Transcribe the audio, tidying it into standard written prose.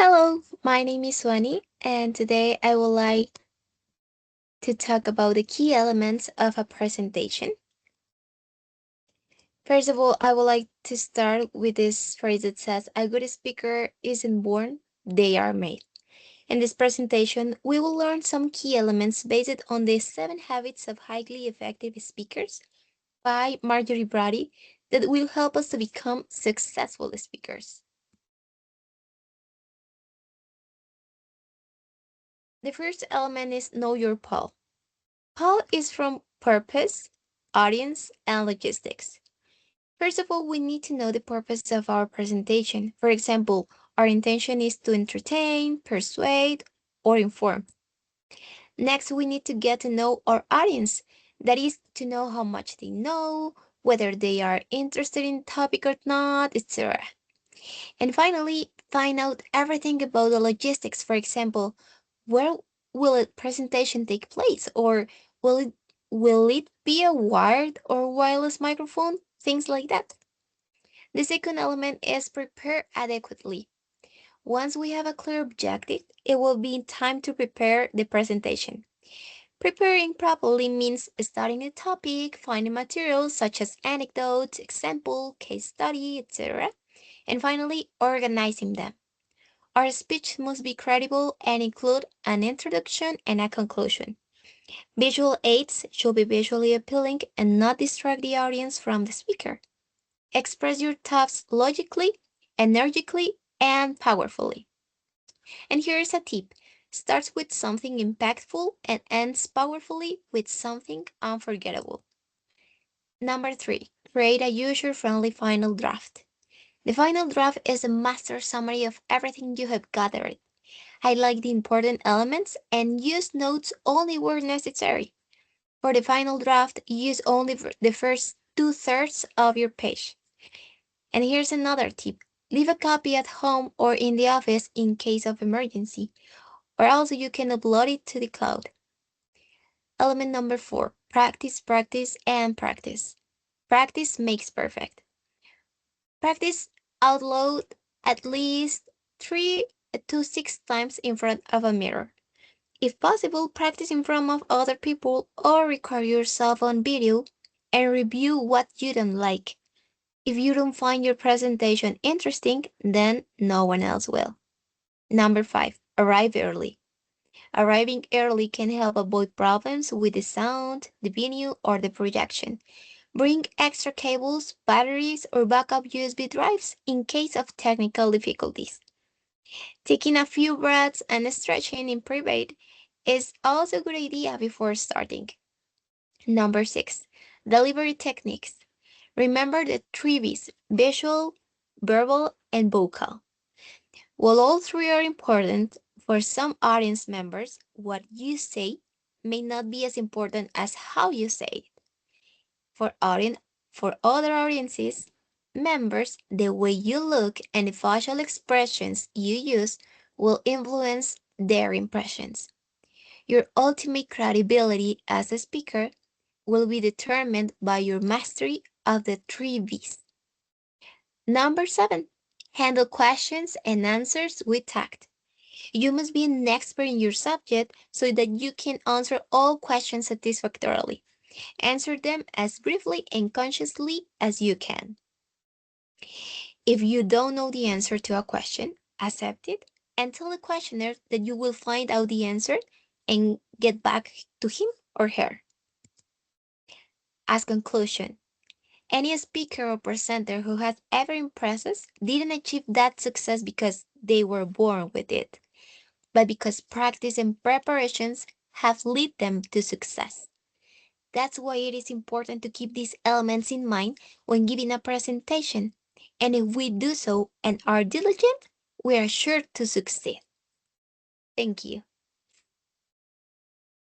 Hello, my name is Suany, and today I would like to talk about the key elements of a presentation. First of all, I would like to start with this phrase that says, a good speaker isn't born, they are made. In this presentation, we will learn some key elements based on the 7 habits of highly effective speakers by Marjorie Brady that will help us to become successful speakers. The first element is know your PAL. PAL is from purpose, audience, and logistics. First of all, we need to know the purpose of our presentation. For example, our intention is to entertain, persuade, or inform. Next, we need to get to know our audience. That is to know how much they know, whether they are interested in the topic or not, etc. And finally, find out everything about the logistics. For example, where will a presentation take place? Or will it will it be a wired or wireless microphone? Things like that. The second element is prepare adequately. Once we have a clear objective, it will be time to prepare the presentation. Preparing properly means studying the topic, finding materials such as anecdotes, example, case study, etc. And finally, organizing them. Our speech must be credible and include an introduction and a conclusion. Visual aids should be visually appealing and not distract the audience from the speaker. Express your thoughts logically, energically, and powerfully. And here is a tip. Starts with something impactful and ends powerfully with something unforgettable. Number 3. Create a user-friendly final draft. The final draft is a master summary of everything you have gathered. Highlight the important elements and use notes only where necessary. For the final draft, use only the first 2/3 of your page. And here's another tip. Leave a copy at home or in the office in case of emergency, or else you can upload it to the cloud. Element number 4. Practice, practice, and practice. Practice makes perfect. Practice out loud at least 3 to 6 times in front of a mirror. If possible, practice in front of other people or record yourself on video and review what you don't like. If you don't find your presentation interesting, then no one else will. Number 5. Arrive early. Arriving early can help avoid problems with the sound, the venue, or the projection. Bring extra cables, batteries, or backup USB drives in case of technical difficulties. Taking a few breaths and stretching in private is also a good idea before starting. Number 6. Delivery techniques. Remember the 3 V's: visual, verbal, and vocal. While all 3 are important, for some audience members, what you say may not be as important as how you say it. For other audiences members, the way you look and the facial expressions you use will influence their impressions. Your ultimate credibility as a speaker will be determined by your mastery of the 3 V's. Number 7. Handle questions and answers with tact. You must be an expert in your subject so that you can answer all questions satisfactorily. Answer them as briefly and consciously as you can. If you don't know the answer to a question, accept it and tell the questioner that you will find out the answer and get back to him or her. As conclusion, any speaker or presenter who has ever impressed us didn't achieve that success because they were born with it, but because practice and preparations have led them to success. That's why it is important to keep these elements in mind when giving a presentation. And if we do so and are diligent, we are sure to succeed. Thank you.